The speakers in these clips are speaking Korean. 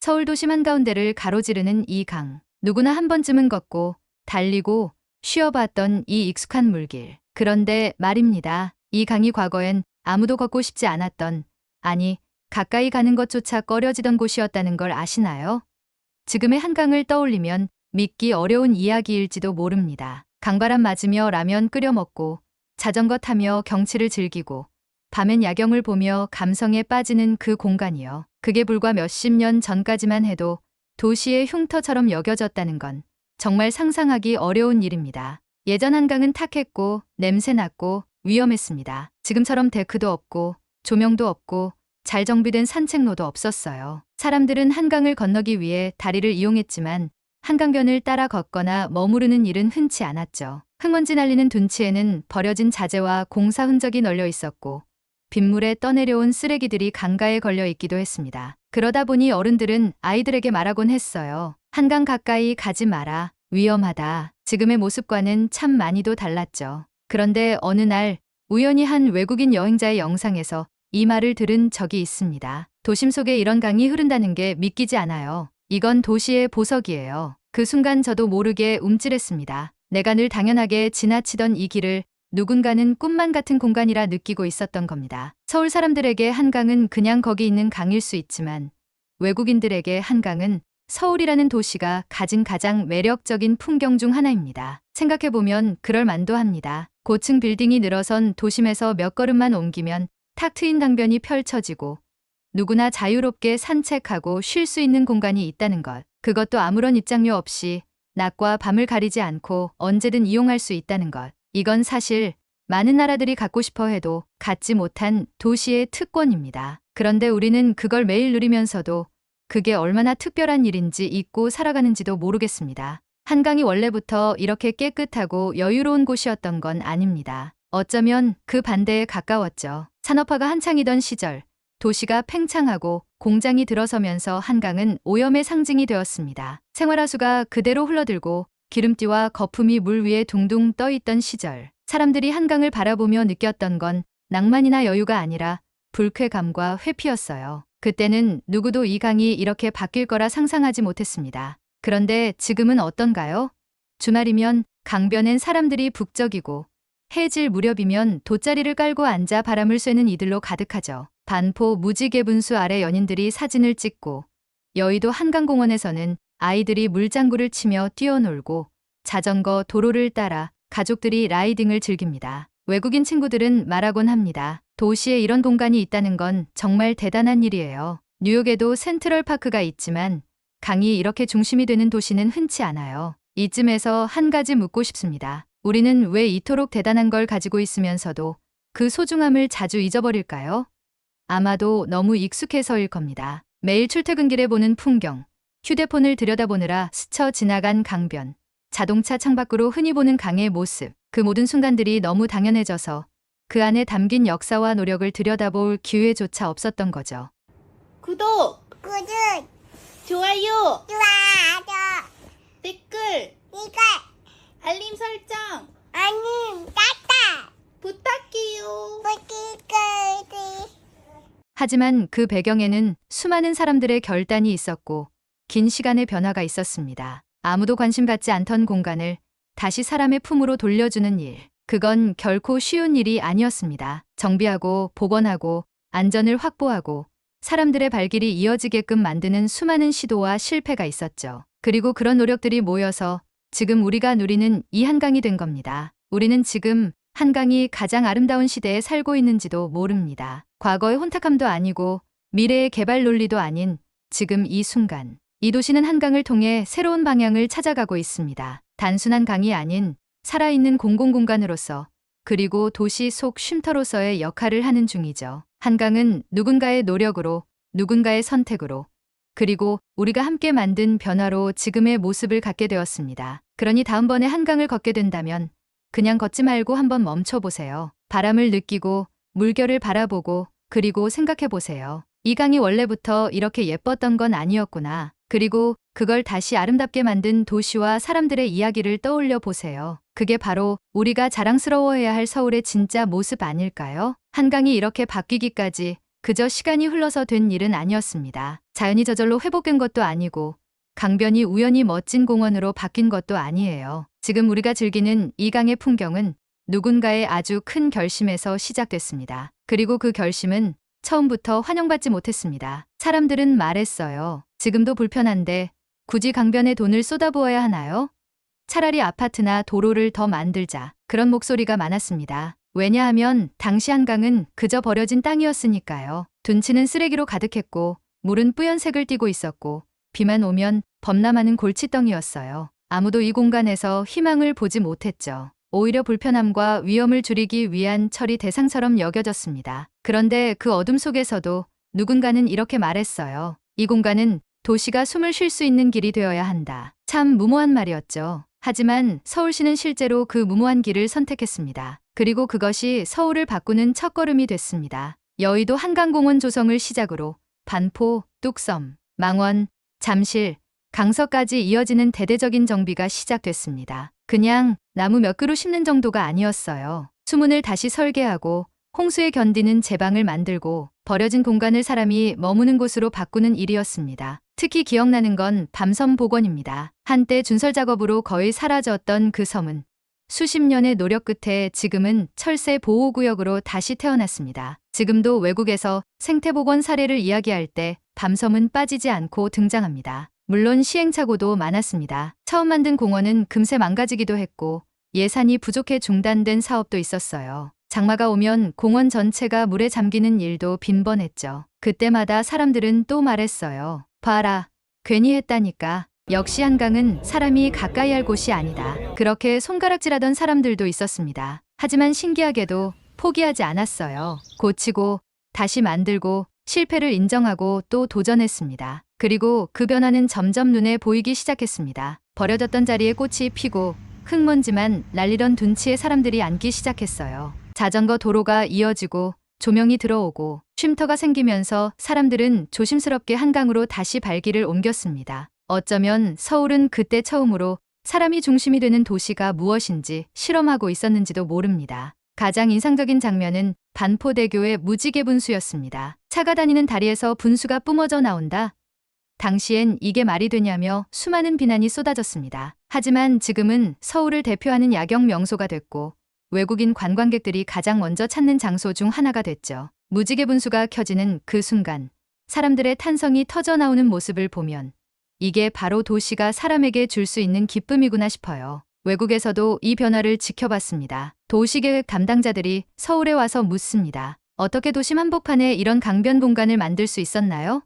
서울 도심 한가운데를 가로지르는 이 강. 누구나 한 번쯤은 걷고 달리고 쉬어봤던 이 익숙한 물길. 그런데 말입니다. 이 강이 과거엔 아무도 걷고 싶지 않았던, 아니 가까이 가는 것조차 꺼려지던 곳이었다는 걸 아시나요? 지금의 한강을 떠올리면 믿기 어려운 이야기일지도 모릅니다. 강바람 맞으며 라면 끓여 먹고 자전거 타며 경치를 즐기고 밤엔 야경을 보며 감성에 빠지는 그 공간이요. 그게 불과 몇십 년 전까지만 해도 도시의 흉터처럼 여겨졌다는 건 정말 상상하기 어려운 일입니다. 예전 한강은 탁했고 냄새났고 위험했습니다. 지금처럼 데크도 없고 조명도 없고 잘 정비된 산책로도 없었어요. 사람들은 한강을 건너기 위해 다리를 이용했지만 한강변을 따라 걷거나 머무르는 일은 흔치 않았죠. 흙먼지 날리는 둔치에는 버려진 자재와 공사 흔적이 널려 있었고 빗물에 떠내려온 쓰레기들이 강가에 걸려 있기도 했습니다. 그러다 보니 어른들은 아이들에게 말하곤 했어요. 한강 가까이 가지 마라. 위험하다. 지금의 모습과는 참 많이도 달랐죠. 그런데 어느 날 우연히 한 외국인 여행자의 영상에서 이 말을 들은 적이 있습니다. 도심 속에 이런 강이 흐른다는 게 믿기지 않아요. 이건 도시의 보석이에요. 그 순간 저도 모르게 움찔했습니다. 내가 늘 당연하게 지나치던 이 길을 누군가는 꿈만 같은 공간이라 느끼고 있었던 겁니다. 서울 사람들에게 한강은 그냥 거기 있는 강일 수 있지만 외국인들에게 한강은 서울이라는 도시가 가진 가장 매력적인 풍경 중 하나입니다. 생각해보면 그럴 만도 합니다. 고층 빌딩이 늘어선 도심에서 몇 걸음만 옮기면 탁 트인 강변이 펼쳐지고 누구나 자유롭게 산책하고 쉴 수 있는 공간이 있다는 것. 그것도 아무런 입장료 없이 낮과 밤을 가리지 않고 언제든 이용할 수 있다는 것. 이건 사실 많은 나라들이 갖고 싶어 해도 갖지 못한 도시의 특권입니다. 그런데 우리는 그걸 매일 누리면서도 그게 얼마나 특별한 일인지 잊고 살아가는지도 모르겠습니다. 한강이 원래부터 이렇게 깨끗하고 여유로운 곳이었던 건 아닙니다. 어쩌면 그 반대에 가까웠죠. 산업화가 한창이던 시절, 도시가 팽창하고 공장이 들어서면서 한강은 오염의 상징이 되었습니다. 생활하수가 그대로 흘러들고 기름띠와 거품이 물 위에 둥둥 떠 있던 시절, 사람들이 한강을 바라보며 느꼈던 건 낭만이나 여유가 아니라 불쾌감과 회피였어요. 그때는 누구도 이 강이 이렇게 바뀔 거라 상상하지 못했습니다. 그런데 지금은 어떤가요? 주말이면 강변엔 사람들이 북적이고 해질 무렵이면 돗자리를 깔고 앉아 바람을 쐬는 이들로 가득하죠. 반포 무지개분수 아래 연인들이 사진을 찍고 여의도 한강공원에서는 아이들이 물장구를 치며 뛰어놀고 자전거 도로를 따라 가족들이 라이딩을 즐깁니다. 외국인 친구들은 말하곤 합니다. 도시에 이런 공간이 있다는 건 정말 대단한 일이에요. 뉴욕에도 센트럴파크가 있지만 강이 이렇게 중심이 되는 도시는 흔치 않아요. 이쯤에서 한 가지 묻고 싶습니다. 우리는 왜 이토록 대단한 걸 가지고 있으면서도 그 소중함을 자주 잊어버릴까요? 아마도 너무 익숙해서일 겁니다. 매일 출퇴근길에 보는 풍경, 휴대폰을 들여다보느라 스쳐 지나간 강변, 자동차 창밖으로 흔히 보는 강의 모습, 그 모든 순간들이 너무 당연해져서 그 안에 담긴 역사와 노력을 들여다볼 기회조차 없었던 거죠. 구독, 좋아요, 좋아요. 댓글, 이거 알림 설정 아님 따따 부탁해요. 뿌띠까지 하지만 그 배경에는 수많은 사람들의 결단이 있었고 긴 시간의 변화가 있었습니다. 아무도 관심 갖지 않던 공간을 다시 사람의 품으로 돌려주는 일. 그건 결코 쉬운 일이 아니었습니다. 정비하고 복원하고 안전을 확보하고 사람들의 발길이 이어지게끔 만드는 수많은 시도와 실패가 있었죠. 그리고 그런 노력들이 모여서 지금 우리가 누리는 이 한강이 된 겁니다. 우리는 지금 한강이 가장 아름다운 시대에 살고 있는지도 모릅니다. 과거의 혼탁함도 아니고 미래의 개발 논리도 아닌 지금 이 순간. 이 도시는 한강을 통해 새로운 방향을 찾아가고 있습니다. 단순한 강이 아닌 살아있는 공공공간으로서 그리고 도시 속 쉼터로서의 역할을 하는 중이죠. 한강은 누군가의 노력으로, 누군가의 선택으로, 그리고 우리가 함께 만든 변화로 지금의 모습을 갖게 되었습니다. 그러니 다음번에 한강을 걷게 된다면 그냥 걷지 말고 한번 멈춰보세요. 바람을 느끼고 물결을 바라보고 그리고 생각해보세요. 이 강이 원래부터 이렇게 예뻤던 건 아니었구나. 그리고 그걸 다시 아름답게 만든 도시와 사람들의 이야기를 떠올려 보세요. 그게 바로 우리가 자랑스러워해야 할 서울의 진짜 모습 아닐까요? 한강이 이렇게 바뀌기까지 그저 시간이 흘러서 된 일은 아니었습니다. 자연이 저절로 회복된 것도 아니고 강변이 우연히 멋진 공원으로 바뀐 것도 아니에요. 지금 우리가 즐기는 이 강의 풍경은 누군가의 아주 큰 결심에서 시작됐습니다. 그리고 그 결심은 처음부터 환영받지 못했습니다. 사람들은 말했어요. 지금도 불편한데 굳이 강변에 돈을 쏟아부어야 하나요? 차라리 아파트나 도로를 더 만들자. 그런 목소리가 많았습니다. 왜냐하면 당시 한강은 그저 버려진 땅이었으니까요. 둔치는 쓰레기로 가득했고 물은 뿌연색을 띠고 있었고 비만 오면 범람하는 골칫덩이였어요. 아무도 이 공간에서 희망을 보지 못했죠. 오히려 불편함과 위험을 줄이기 위한 처리 대상처럼 여겨졌습니다. 그런데 그 어둠 속에서도 누군가는 이렇게 말했어요. 이 공간은 도시가 숨을 쉴 수 있는 길이 되어야 한다. 참 무모한 말이었죠. 하지만 서울시는 실제로 그 무모한 길을 선택했습니다. 그리고 그것이 서울을 바꾸는 첫걸음이 됐습니다. 여의도 한강공원 조성을 시작으로 반포, 뚝섬, 망원, 잠실, 강서까지 이어지는 대대적인 정비가 시작됐습니다. 그냥 나무 몇 그루 심는 정도가 아니었어요. 수문을 다시 설계하고 홍수에 견디는 제방을 만들고 버려진 공간을 사람이 머무는 곳으로 바꾸는 일이었습니다. 특히 기억나는 건 밤섬 복원입니다. 한때 준설 작업으로 거의 사라졌던 그 섬은 수십 년의 노력 끝에 지금은 철새 보호구역으로 다시 태어났습니다. 지금도 외국에서 생태복원 사례를 이야기할 때 밤섬은 빠지지 않고 등장합니다. 물론 시행착오도 많았습니다. 처음 만든 공원은 금세 망가지기도 했고 예산이 부족해 중단된 사업도 있었어요. 장마가 오면 공원 전체가 물에 잠기는 일도 빈번했죠. 그때마다 사람들은 또 말했어요. 봐라, 괜히 했다니까. 역시 한강은 사람이 가까이 할 곳이 아니다. 그렇게 손가락질하던 사람들도 있었습니다. 하지만 신기하게도 포기하지 않았어요. 고치고 다시 만들고 실패를 인정하고 또 도전했습니다. 그리고 그 변화는 점점 눈에 보이기 시작했습니다. 버려졌던 자리에 꽃이 피고 흙먼지만 날리던 둔치에 사람들이 앉기 시작했어요. 자전거 도로가 이어지고 조명이 들어오고 쉼터가 생기면서 사람들은 조심스럽게 한강으로 다시 발길을 옮겼습니다. 어쩌면 서울은 그때 처음으로 사람이 중심이 되는 도시가 무엇인지 실험하고 있었는지도 모릅니다. 가장 인상적인 장면은 반포대교의 무지개 분수였습니다. 차가 다니는 다리에서 분수가 뿜어져 나온다. 당시엔 이게 말이 되냐며 수많은 비난이 쏟아졌습니다. 하지만 지금은 서울을 대표하는 야경 명소가 됐고 외국인 관광객들이 가장 먼저 찾는 장소 중 하나가 됐죠. 무지개 분수가 켜지는 그 순간 사람들의 탄성이 터져 나오는 모습을 보면 이게 바로 도시가 사람에게 줄 수 있는 기쁨이구나 싶어요. 외국에서도 이 변화를 지켜봤습니다. 도시계획 담당자들이 서울에 와서 묻습니다. 어떻게 도심 한복판에 이런 강변 공간을 만들 수 있었나요?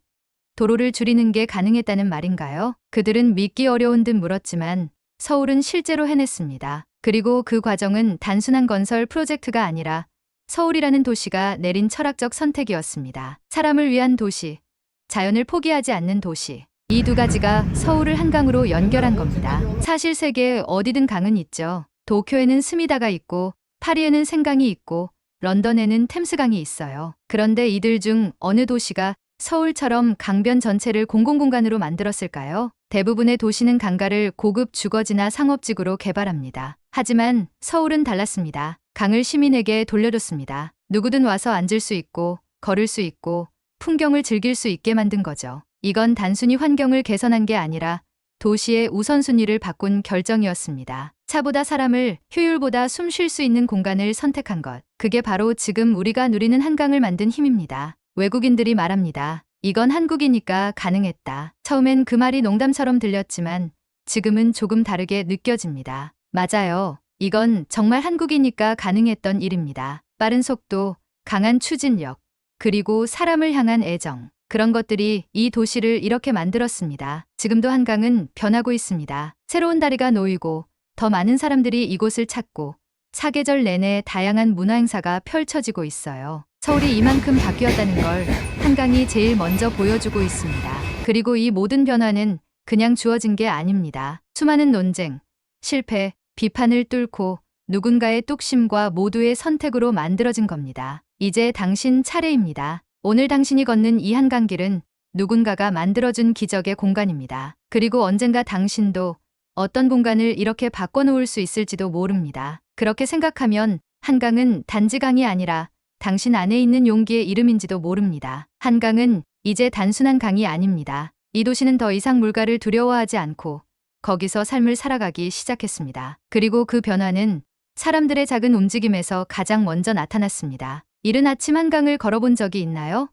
도로를 줄이는 게 가능했다는 말인가요? 그들은 믿기 어려운 듯 물었지만 서울은 실제로 해냈습니다. 그리고 그 과정은 단순한 건설 프로젝트가 아니라 서울이라는 도시가 내린 철학적 선택이었습니다. 사람을 위한 도시, 자연을 포기하지 않는 도시. 이 두 가지가 서울을 한강으로 연결한 겁니다. 사실 세계에 어디든 강은 있죠. 도쿄에는 스미다가 있고 파리에는 생강이 있고 런던에는 템스강이 있어요. 그런데 이들 중 어느 도시가 서울처럼 강변 전체를 공공공간으로 만들었을까요? 대부분의 도시는 강가를 고급 주거지나 상업지구로 개발합니다. 하지만 서울은 달랐습니다. 강을 시민에게 돌려줬습니다. 누구든 와서 앉을 수 있고 걸을 수 있고 풍경을 즐길 수 있게 만든 거죠. 이건 단순히 환경을 개선한 게 아니라 도시의 우선순위를 바꾼 결정이었습니다. 차보다 사람을, 효율보다 숨 쉴 수 있는 공간을 선택한 것. 그게 바로 지금 우리가 누리는 한강을 만든 힘입니다. 외국인들이 말합니다. 이건 한국이니까 가능했다. 처음엔 그 말이 농담처럼 들렸지만 지금은 조금 다르게 느껴집니다. 맞아요. 이건 정말 한국이니까 가능했던 일입니다. 빠른 속도, 강한 추진력, 그리고 사람을 향한 애정. 그런 것들이 이 도시를 이렇게 만들었습니다. 지금도 한강은 변하고 있습니다. 새로운 다리가 놓이고 더 많은 사람들이 이곳을 찾고 사계절 내내 다양한 문화행사가 펼쳐지고 있어요. 서울이 이만큼 바뀌었다는 걸 한강이 제일 먼저 보여주고 있습니다. 그리고 이 모든 변화는 그냥 주어진 게 아닙니다. 수많은 논쟁, 실패, 비판을 뚫고 누군가의 뚝심과 모두의 선택으로 만들어진 겁니다. 이제 당신 차례입니다. 오늘 당신이 걷는 이 한강길은 누군가가 만들어준 기적의 공간입니다. 그리고 언젠가 당신도 어떤 공간을 이렇게 바꿔놓을 수 있을지도 모릅니다. 그렇게 생각하면 한강은 단지 강이 아니라 당신 안에 있는 용기의 이름인지도 모릅니다. 한강은 이제 단순한 강이 아닙니다. 이 도시는 더 이상 물가를 두려워하지 않고 거기서 삶을 살아가기 시작했습니다. 그리고 그 변화는 사람들의 작은 움직임에서 가장 먼저 나타났습니다. 이른 아침 한강을 걸어본 적이 있나요?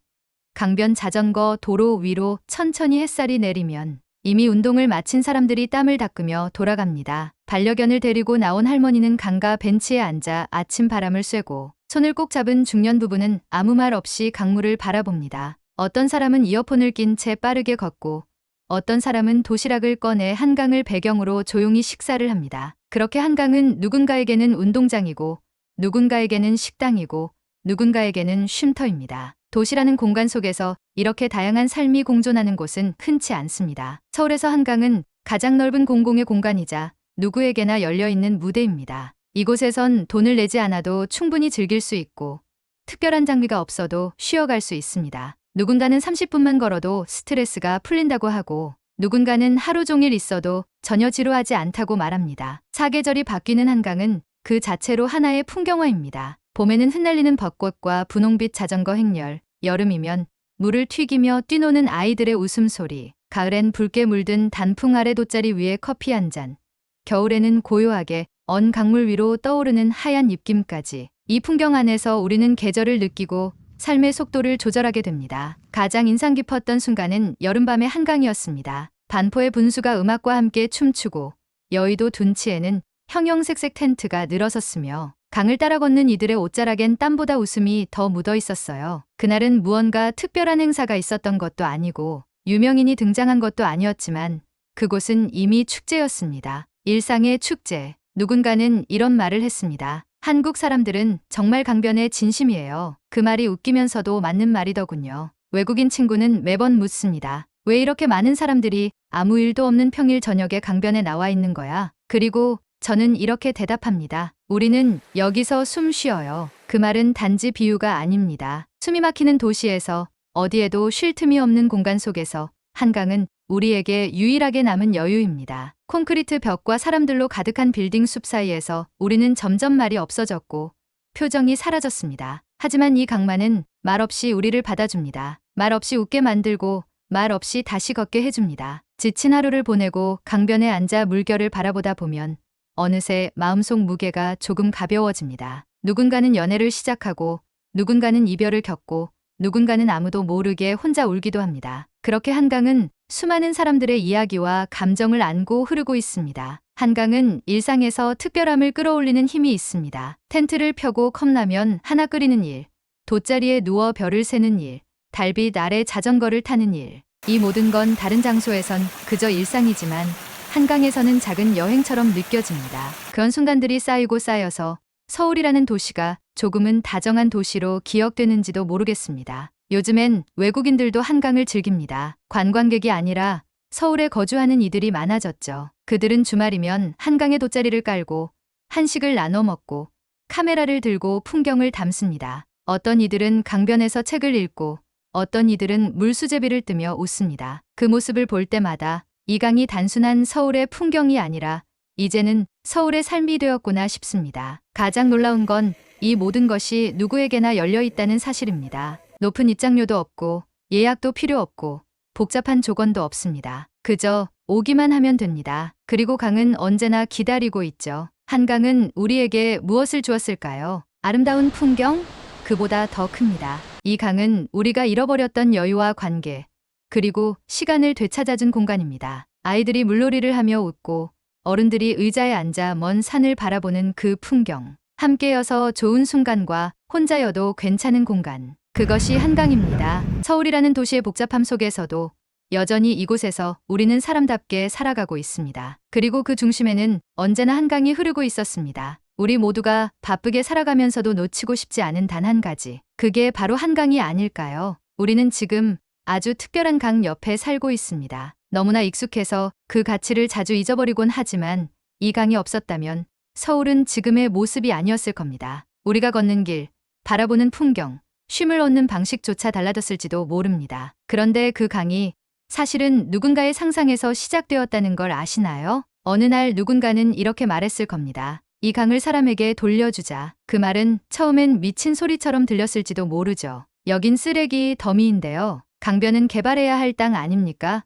강변 자전거 도로 위로 천천히 햇살이 내리면 이미 운동을 마친 사람들이 땀을 닦으며 돌아갑니다. 반려견을 데리고 나온 할머니는 강가 벤치에 앉아 아침 바람을 쐬고 손을 꼭 잡은 중년 부부는 아무 말 없이 강물을 바라봅니다. 어떤 사람은 이어폰을 낀 채 빠르게 걷고 어떤 사람은 도시락을 꺼내 한강을 배경으로 조용히 식사를 합니다. 그렇게 한강은 누군가에게는 운동장이고 누군가에게는 식당이고 누군가에게는 쉼터입니다. 도시라는 공간 속에서 이렇게 다양한 삶이 공존하는 곳은 흔치 않습니다. 서울에서 한강은 가장 넓은 공공의 공간이자 누구에게나 열려있는 무대입니다. 이곳에선 돈을 내지 않아도 충분히 즐길 수 있고 특별한 장비가 없어도 쉬어갈 수 있습니다. 누군가는 30분만 걸어도 스트레스가 풀린다고 하고 누군가는 하루 종일 있어도 전혀 지루하지 않다고 말합니다. 사계절이 바뀌는 한강은 그 자체로 하나의 풍경화입니다. 봄에는 흩날리는 벚꽃과 분홍빛 자전거 행렬, 여름이면 물을 튀기며 뛰노는 아이들의 웃음소리, 가을엔 붉게 물든 단풍 아래 돗자리 위에 커피 한 잔, 겨울에는 고요하게 언 강물 위로 떠오르는 하얀 입김까지 이 풍경 안에서 우리는 계절을 느끼고 삶의 속도를 조절하게 됩니다. 가장 인상 깊었던 순간은 여름밤의 한강이었습니다. 반포의 분수가 음악과 함께 춤추고 여의도 둔치에는 형형색색 텐트가 늘어섰으며 강을 따라 걷는 이들의 옷자락엔 땀보다 웃음이 더 묻어 있었어요. 그날은 무언가 특별한 행사가 있었던 것도 아니고 유명인이 등장한 것도 아니었지만 그곳은 이미 축제였습니다. 일상의 축제. 누군가는 이런 말을 했습니다. 한국 사람들은 정말 강변에 진심이에요. 그 말이 웃기면서도 맞는 말이더군요. 외국인 친구는 매번 묻습니다. 왜 이렇게 많은 사람들이 아무 일도 없는 평일 저녁에 강변에 나와 있는 거야? 그리고 저는 이렇게 대답합니다. 우리는 여기서 숨 쉬어요. 그 말은 단지 비유가 아닙니다. 숨이 막히는 도시에서 어디에도 쉴 틈이 없는 공간 속에서 한강은 우리에게 유일하게 남은 여유입니다. 콘크리트 벽과 사람들로 가득한 빌딩 숲 사이에서 우리는 점점 말이 없어졌고 표정이 사라졌습니다. 하지만 이 강만은 말없이 우리를 받아줍니다. 말없이 웃게 만들고 말없이 다시 걷게 해줍니다. 지친 하루를 보내고 강변에 앉아 물결을 바라보다 보면 어느새 마음속 무게가 조금 가벼워집니다. 누군가는 연애를 시작하고 누군가는 이별을 겪고 누군가는 아무도 모르게 혼자 울기도 합니다. 그렇게 한강은 수많은 사람들의 이야기와 감정을 안고 흐르고 있습니다. 한강은 일상에서 특별함을 끌어올리는 힘이 있습니다. 텐트를 펴고 컵라면 하나 끓이는 일, 돗자리에 누워 별을 세는 일, 달빛 아래 자전거를 타는 일. 이 모든 건 다른 장소에선 그저 일상이지만 한강에서는 작은 여행처럼 느껴집니다. 그런 순간들이 쌓이고 쌓여서 서울이라는 도시가 조금은 다정한 도시로 기억되는지도 모르겠습니다. 요즘엔 외국인들도 한강을 즐깁니다. 관광객이 아니라 서울에 거주하는 이들이 많아졌죠. 그들은 주말이면 한강에 돗자리를 깔고 한식을 나눠 먹고 카메라를 들고 풍경을 담습니다. 어떤 이들은 강변에서 책을 읽고 어떤 이들은 물수제비를 뜨며 웃습니다. 그 모습을 볼 때마다 이 강이 단순한 서울의 풍경이 아니라 이제는 서울의 삶이 되었구나 싶습니다. 가장 놀라운 건 이 모든 것이 누구에게나 열려 있다는 사실입니다. 높은 입장료도 없고 예약도 필요 없고 복잡한 조건도 없습니다. 그저 오기만 하면 됩니다. 그리고 강은 언제나 기다리고 있죠. 한강은 우리에게 무엇을 주었을까요? 아름다운 풍경? 그보다 더 큽니다. 이 강은 우리가 잃어버렸던 여유와 관계, 그리고 시간을 되찾아준 공간입니다. 아이들이 물놀이를 하며 웃고 어른들이 의자에 앉아 먼 산을 바라보는 그 풍경. 함께여서 좋은 순간과 혼자여도 괜찮은 공간. 그것이 한강입니다. 서울이라는 도시의 복잡함 속에서도 여전히 이곳에서 우리는 사람답게 살아가고 있습니다. 그리고 그 중심에는 언제나 한강이 흐르고 있었습니다. 우리 모두가 바쁘게 살아가면서도 놓치고 싶지 않은 단 한 가지. 그게 바로 한강이 아닐까요? 우리는 지금 아주 특별한 강 옆에 살고 있습니다. 너무나 익숙해서 그 가치를 자주 잊어버리곤 하지만 이 강이 없었다면 서울은 지금의 모습이 아니었을 겁니다. 우리가 걷는 길, 바라보는 풍경, 쉼을 얻는 방식조차 달라졌을지도 모릅니다. 그런데 그 강이 사실은 누군가의 상상에서 시작되었다는 걸 아시나요? 어느 날 누군가는 이렇게 말했을 겁니다. 이 강을 사람에게 돌려주자. 그 말은 처음엔 미친 소리처럼 들렸을지도 모르죠. 여긴 쓰레기 더미인데요. 강변은 개발해야 할 땅 아닙니까?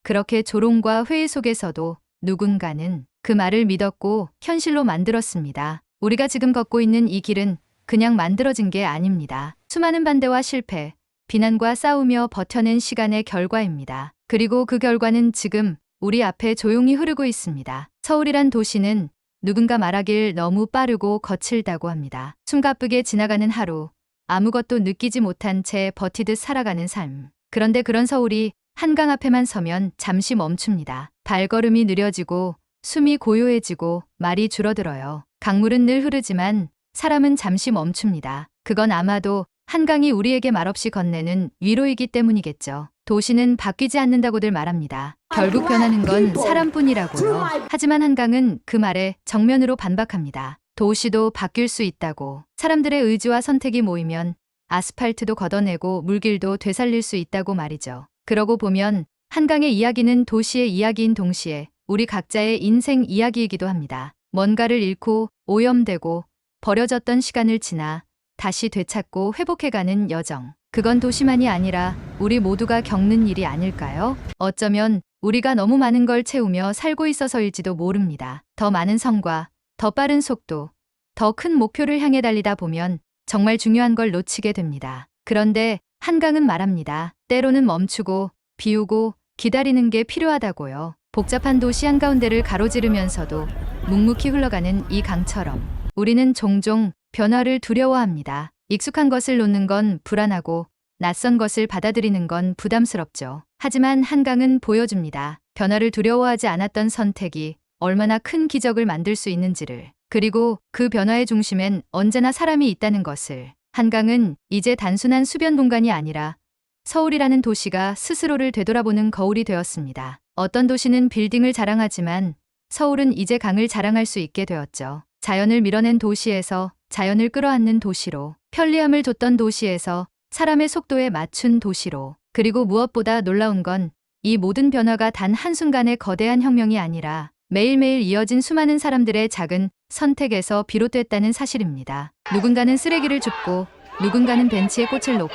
그렇게 조롱과 회의 속에서도 누군가는 그 말을 믿었고 현실로 만들었습니다. 우리가 지금 걷고 있는 이 길은 그냥 만들어진 게 아닙니다. 수많은 반대와 실패, 비난과 싸우며 버텨낸 시간의 결과입니다. 그리고 그 결과는 지금 우리 앞에 조용히 흐르고 있습니다. 서울이란 도시는 누군가 말하길 너무 빠르고 거칠다고 합니다. 숨가쁘게 지나가는 하루, 아무것도 느끼지 못한 채 버티듯 살아가는 삶. 그런데 그런 서울이 한강 앞에만 서면 잠시 멈춥니다. 발걸음이 느려지고 숨이 고요해지고 말이 줄어들어요. 강물은 늘 흐르지만 사람은 잠시 멈춥니다. 그건 아마도 한강이 우리에게 말없이 건네는 위로이기 때문이겠죠. 도시는 바뀌지 않는다고들 말합니다. 결국 변하는 건 사람뿐이라고요. 하지만 한강은 그 말에 정면으로 반박합니다. 도시도 바뀔 수 있다고. 사람들의 의지와 선택이 모이면 아스팔트도 걷어내고 물길도 되살릴 수 있다고 말이죠. 그러고 보면 한강의 이야기는 도시의 이야기인 동시에 우리 각자의 인생 이야기이기도 합니다. 뭔가를 잃고 오염되고 버려졌던 시간을 지나 다시 되찾고 회복해가는 여정. 그건 도시만이 아니라 우리 모두가 겪는 일이 아닐까요? 어쩌면 우리가 너무 많은 걸 채우며 살고 있어서일지도 모릅니다. 더 많은 성과, 더 빠른 속도, 더 큰 목표를 향해 달리다 보면 정말 중요한 걸 놓치게 됩니다. 그런데 한강은 말합니다. 때로는 멈추고 비우고 기다리는 게 필요하다고요. 복잡한 도시 한가운데를 가로지르면서도 묵묵히 흘러가는 이 강처럼 우리는 종종 변화를 두려워합니다. 익숙한 것을 놓는 건 불안하고 낯선 것을 받아들이는 건 부담스럽죠. 하지만 한강은 보여줍니다. 변화를 두려워하지 않았던 선택이 얼마나 큰 기적을 만들 수 있는지를. 그리고 그 변화의 중심엔 언제나 사람이 있다는 것을. 한강은 이제 단순한 수변 공간이 아니라 서울이라는 도시가 스스로를 되돌아보는 거울이 되었습니다. 어떤 도시는 빌딩을 자랑하지만 서울은 이제 강을 자랑할 수 있게 되었죠. 자연을 밀어낸 도시에서 자연을 끌어안는 도시로, 편리함을 줬던 도시에서 사람의 속도에 맞춘 도시로. 그리고 무엇보다 놀라운 건 이 모든 변화가 단 한순간의 거대한 혁명이 아니라 매일매일 이어진 수많은 사람들의 작은 선택에서 비롯됐다는 사실입니다. 누군가는 쓰레기를 줍고, 누군가는 벤치에 꽃을 놓고,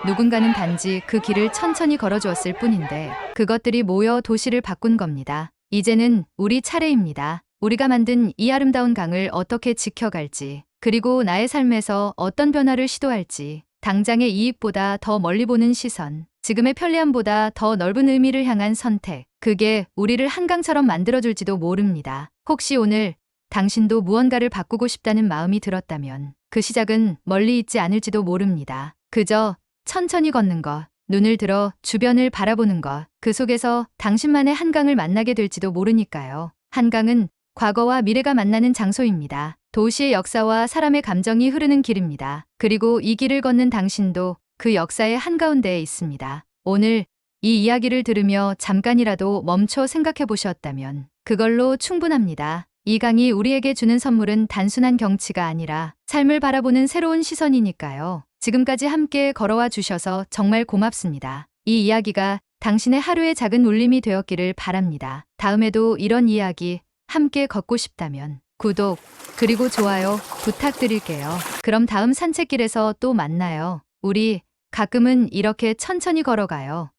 누군가는 단지 그 길을 천천히 걸어주었을 뿐인데 그것들이 모여 도시를 바꾼 겁니다. 이제는 우리 차례입니다. 우리가 만든 이 아름다운 강을 어떻게 지켜갈지, 그리고 나의 삶에서 어떤 변화를 시도할지, 당장의 이익보다 더 멀리 보는 시선, 지금의 편리함보다 더 넓은 의미를 향한 선택, 그게 우리를 한강처럼 만들어줄지도 모릅니다. 혹시 오늘 당신도 무언가를 바꾸고 싶다는 마음이 들었다면 그 시작은 멀리 있지 않을지도 모릅니다. 그저 천천히 걷는 것, 눈을 들어 주변을 바라보는 것, 그 속에서 당신만의 한강을 만나게 될지도 모르니까요. 한강은 과거와 미래가 만나는 장소입니다. 도시의 역사와 사람의 감정이 흐르는 길입니다. 그리고 이 길을 걷는 당신도 그 역사의 한가운데에 있습니다. 오늘 이 이야기를 들으며 잠깐이라도 멈춰 생각해 보셨다면 그걸로 충분합니다. 이 강이 우리에게 주는 선물은 단순한 경치가 아니라 삶을 바라보는 새로운 시선이니까요. 지금까지 함께 걸어와 주셔서 정말 고맙습니다. 이 이야기가 당신의 하루의 작은 울림이 되었기를 바랍니다. 다음에도 이런 이야기 함께 걷고 싶다면 구독, 그리고 좋아요 부탁드릴게요. 그럼 다음 산책길에서 또 만나요. 우리 가끔은 이렇게 천천히 걸어가요.